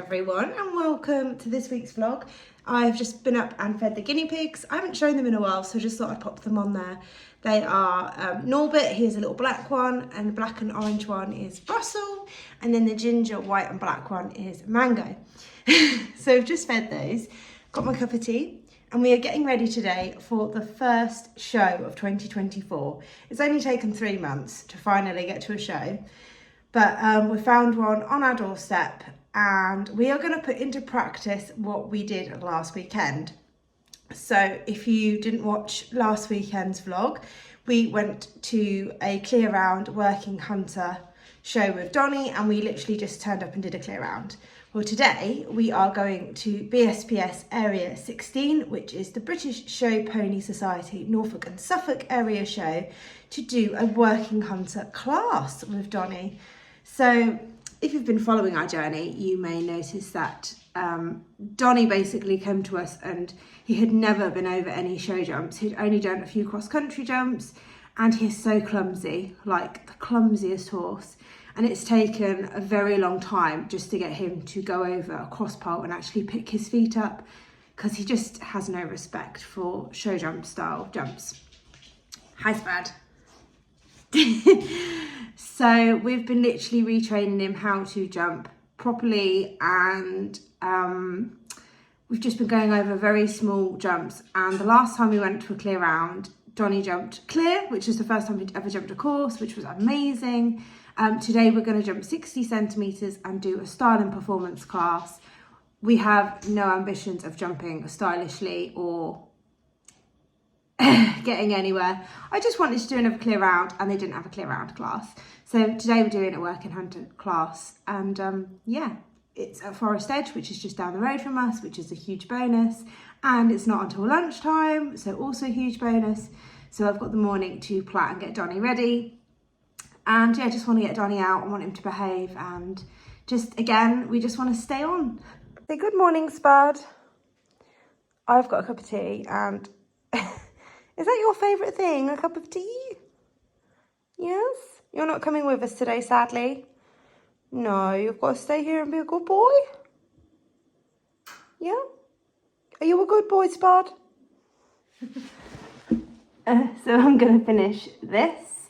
everyone, and welcome to this week's vlog. I've just been up and fed the guinea pigs. I haven't shown them in a while, so I just thought I'd pop them on there. They are Norbert, here's a little black one, and the black and orange one is Brussels, and then the ginger, white and black one is Mango. So I've just fed those, got my cup of tea, and we are getting ready today for the first show of 2024. It's only taken 3 months to finally get to a show. But we found one on our doorstep, and we are going to put into practice what we did last weekend. So if you didn't watch last weekend's vlog, we went to a clear round working hunter show with Donny, and we literally just turned up and did a clear round. Well, today we are going to Bsps Area 16, which is the British Show Pony Society Norfolk and Suffolk area show, to do a working hunter class with Donny. So if you've been following our journey, you may notice that Donny basically came to us and he had never been over any show jumps. He'd only done a few cross-country jumps, and he's so clumsy, like the clumsiest horse. And it's taken a very long time just to get him to go over a cross pole and actually pick his feet up, because he just has no respect for show jump style jumps. Hi, Spad. So we've been literally retraining him how to jump properly, and we've just been going over very small jumps. And the last time we went to a clear round, Donny jumped clear, which is the first time he'd ever jumped a course, which was amazing. Today we're going to jump 60 centimetres and do a style and performance class. We have no ambitions of jumping stylishly or getting anywhere. I just wanted to do another clear round, and they didn't have a clear round class. So today we're doing a working hunter class, and yeah, it's at Forest Edge, which is just down the road from us, which is a huge bonus. And it's not until lunchtime, so also a huge bonus. So I've got the morning to plan and get Donny ready. And yeah, I just want to get Donny out. I want him to behave, and just, again, we just want to stay on. Say good morning, Spud. I've got a cup of tea, and is that your favourite thing, a cup of tea? Yes? You're not coming with us today, sadly. No, you've got to stay here and be a good boy. Yeah? Are you a good boy, Spud? So I'm going to finish this,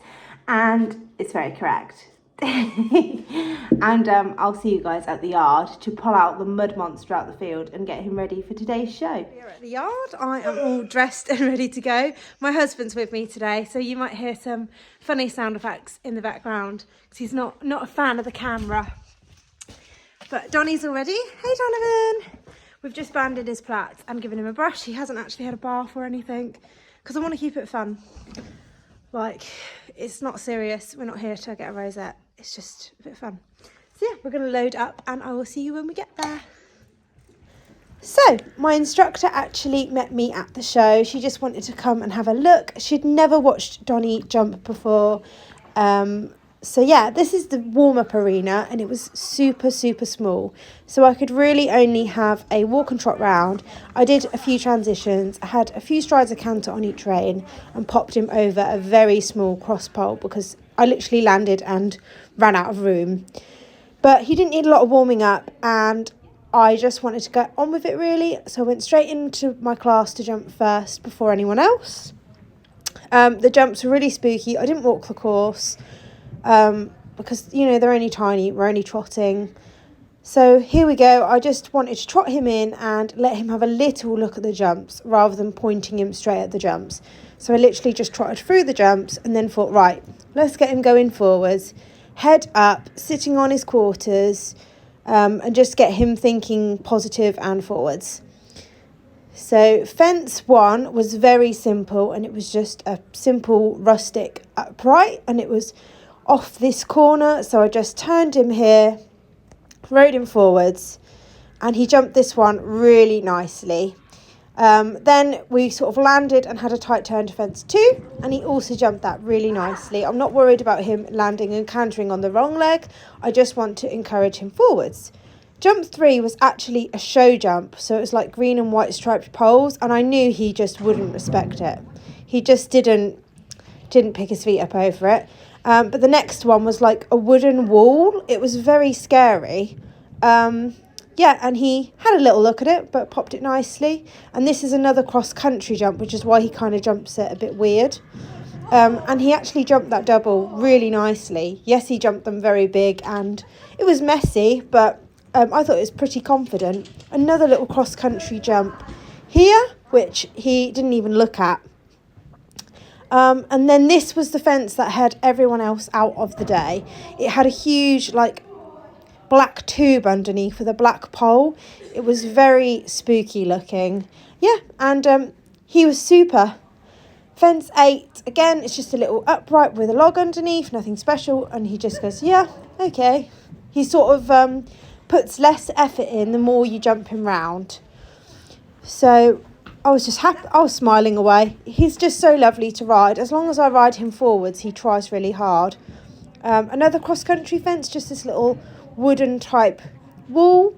and it's very correct. And I'll see you guys at the yard to pull out the mud monster out the field and get him ready for today's show. We're at the yard. I am all dressed and ready to go. My husband's with me today, so you might hear some funny sound effects in the background because he's not a fan of the camera. But Donny's all ready. Hey, Donovan. We've just banded his plaits and given him a brush. He hasn't actually had a bath or anything because I want to keep it fun. Like, it's not serious. We're not here to get a rosette. It's just a bit of fun. So yeah, we're going to load up, and I will see you when we get there. So my instructor actually met me at the show. She just wanted to come and have a look. She'd never watched Donny jump before. So yeah, this is the warm-up arena, and it was super small. So I could really only have a walk and trot round. I did a few transitions. I had a few strides of canter on each rein and popped him over a very small cross pole because I literally landed and ran out of room. But he didn't need a lot of warming up, and I just wanted to get on with it really. So I went straight into my class to jump first before anyone else. The jumps were really spooky. I didn't walk the course. Because, you know, they're only tiny, we're only trotting. So here we go. I just wanted to trot him in and let him have a little look at the jumps rather than pointing him straight at the jumps. So I literally just trotted through the jumps and then thought, right, let's get him going forwards, head up, sitting on his quarters, and just get him thinking positive and forwards. So fence 1 was very simple, and it was just a simple rustic upright, and it was off this corner. So I just turned him here, rode him forwards, and he jumped this one really nicely. Then we sort of landed and had a tight turn to fence 2, and he also jumped that really nicely. I'm not worried about him landing and cantering on the wrong leg. I just want to encourage him forwards. Jump 3 was actually a show jump, so it was like green and white striped poles, and I knew he just wouldn't respect it. He just didn't pick his feet up over it. But the next one was like a wooden wall. It was very scary. yeah, and he had a little look at it, but popped it nicely. And this is another cross-country jump, which is why he kind of jumps it a bit weird. And he actually jumped that double really nicely. Yes, he jumped them very big, and it was messy, but I thought it was pretty confident. Another little cross-country jump here, which he didn't even look at. And then this was the fence that had everyone else out of the day. It had a huge, like, black tube underneath with a black pole. It was very spooky looking. Yeah, and he was super. Fence 8, again, it's just a little upright with a log underneath, nothing special, and he just goes, yeah, okay. He sort of puts less effort in the more you jump him round. So I was just happy, I was smiling away. He's just so lovely to ride. As long as I ride him forwards, he tries really hard. Another cross-country fence, just this little wooden type wall,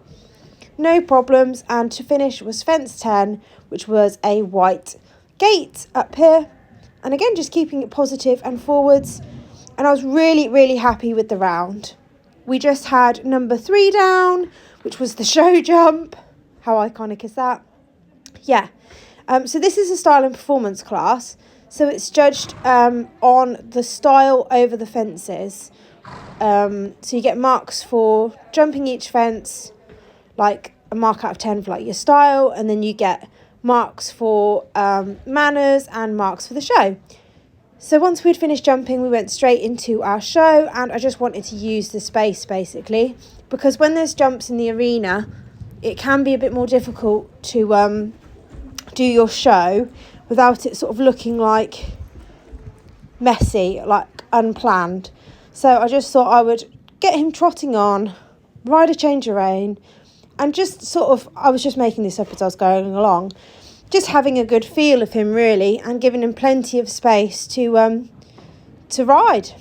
no problems. And to finish was fence 10, which was a white gate up here, and again just keeping it positive and forwards. And I was really happy with the round. We just had number 3 down, which was the show jump. How iconic is that? Yeah. So this is a style and performance class, so it's judged on the style over the fences. So you get marks for jumping each fence, like a mark out of 10 for like your style, and then you get marks for manners and marks for the show. So once we'd finished jumping, we went straight into our show, and I just wanted to use the space basically, because when there's jumps in the arena, it can be a bit more difficult to do your show without it sort of looking like messy, like unplanned. So I just thought I would get him trotting on, ride a change of rein, and just sort of, I was just making this up as I was going along, just having a good feel of him really, and giving him plenty of space to ride.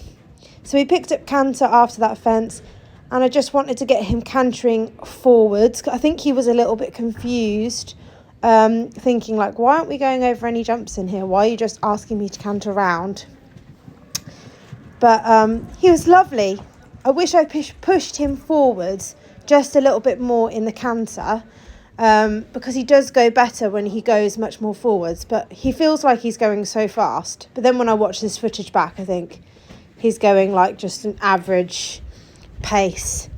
So we picked up canter after that fence, and I just wanted to get him cantering forwards. I think he was a little bit confused, thinking like, why aren't we going over any jumps in here? Why are you just asking me to canter around? But he was lovely. I wish I pushed him forwards just a little bit more in the canter, because he does go better when he goes much more forwards, but he feels like he's going so fast. But then when I watch this footage back, I think he's going like just an average pace.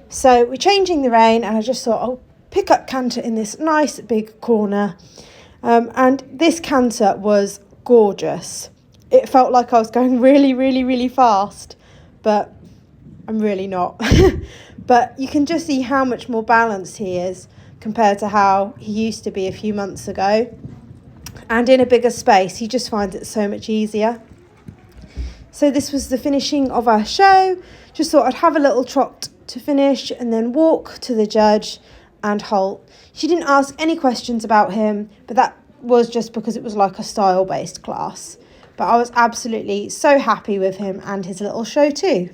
So we're changing the rein, and I just thought I'll pick up canter in this nice big corner, and this canter was gorgeous. It felt like I was going really fast, but I'm really not. But you can just see how much more balanced he is compared to how he used to be a few months ago. And in a bigger space, he just finds it so much easier. So this was the finishing of our show. Just thought I'd have a little trot to finish and then walk to the judge and halt. She didn't ask any questions about him, but that was just because it was like a style-based class. But I was absolutely so happy with him and his little show too.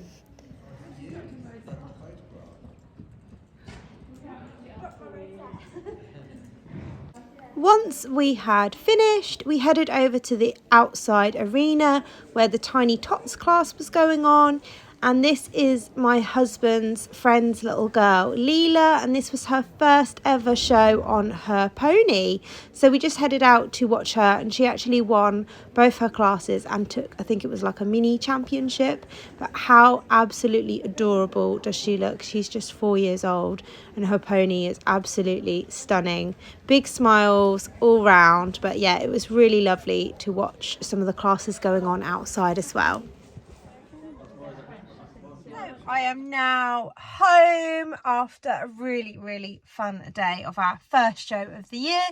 Once we had finished, we headed over to the outside arena where the Tiny Tots class was going on. And this is my husband's friend's little girl, Leela, and this was her first ever show on her pony. So we just headed out to watch her, and she actually won both her classes and took, I think it was like a mini championship. But how absolutely adorable does she look? She's just 4 years old, and her pony is absolutely stunning. Big smiles all round. But yeah, it was really lovely to watch some of the classes going on outside as well. I am now home after a really fun day of our first show of the year.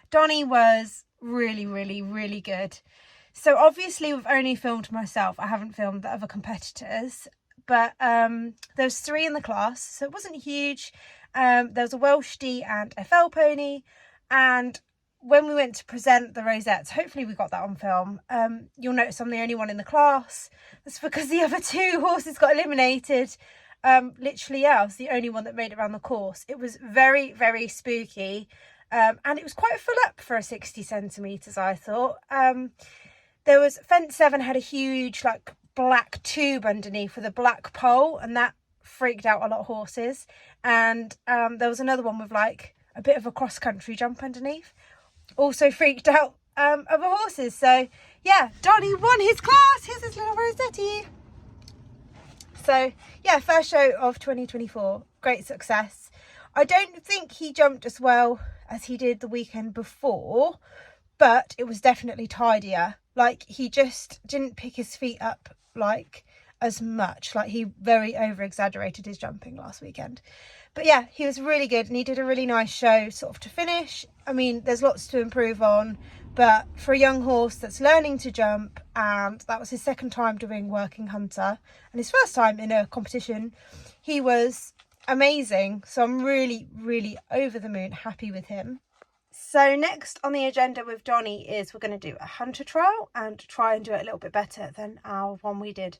Donny was really good. So obviously we've only filmed myself. I haven't filmed the other competitors, but there was 3 in the class, so it wasn't huge. There was a Welsh D and a fell pony, and when we went to present the rosettes, hopefully we got that on film, you'll notice I'm the only one in the class. That's because the other 2 horses got eliminated. Literally, yeah, I was the only one that made it around the course. It was very spooky, and it was quite full up for a 60 centimetres, I thought. There was fence 7 had a huge like black tube underneath with a black pole, and that freaked out a lot of horses, and there was another one with like a bit of a cross-country jump underneath, also freaked out other horses. So yeah, Donny won his class. Here's his little Rosetti. So yeah, first show of 2024, great success. I don't think he jumped as well as he did the weekend before, but it was definitely tidier. Like, he just didn't pick his feet up like as much. Like, he very over exaggerated his jumping last weekend. But yeah, he was really good, and he did a really nice show sort of to finish. I mean, there's lots to improve on, but for a young horse that's learning to jump, and that was his second time doing working hunter and his first time in a competition, he was amazing. So I'm really, really over the moon happy with him. So next on the agenda with Donny is we're going to do a hunter trial and try and do it a little bit better than our one we did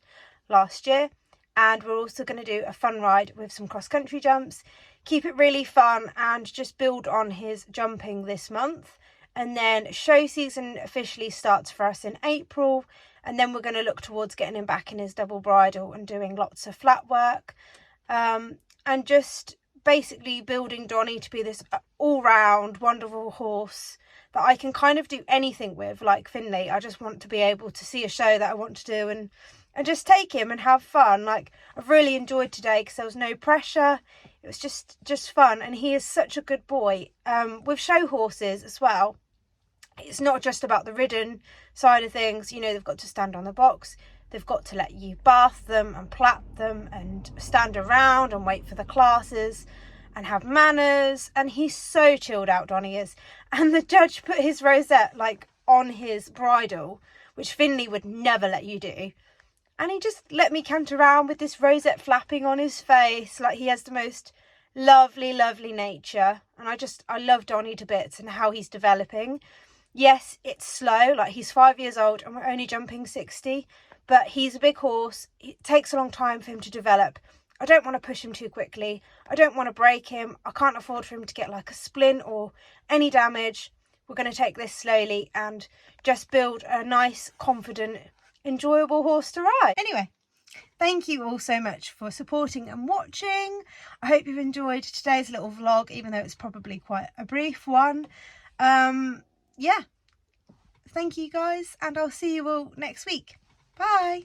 last year. And we're also going to do a fun ride with some cross-country jumps, keep it really fun and just build on his jumping this month. And then show season officially starts for us in April, and then we're going to look towards getting him back in his double bridle and doing lots of flat work, and just basically building Donny to be this all-round wonderful horse that I can kind of do anything with, like Finley. I just want to be able to see a show that I want to do and just take him and have fun. Like, I've really enjoyed today because there was no pressure. It was just fun, and he is such a good boy. With show horses as well, it's not just about the ridden side of things. You know, they've got to stand on the box. They've got to let you bath them and plait them and stand around and wait for the classes and have manners. And he's so chilled out, Donny is. And the judge put his rosette like on his bridle, which Finley would never let you do. And he just let me canter around with this rosette flapping on his face. Like, he has the most lovely, lovely nature. And I love Donny to bits and how he's developing. Yes, it's slow. Like, he's 5 years old and we're only jumping 60. But he's a big horse. It takes a long time for him to develop. I don't want to push him too quickly. I don't want to break him. I can't afford for him to get like a splint or any damage. We're going to take this slowly and just build a nice, confident, enjoyable horse to ride. Anyway, thank you all so much for supporting and watching. I hope you've enjoyed today's little vlog, even though it's probably quite a brief one. Yeah, thank you guys, and I'll see you all next week. Bye.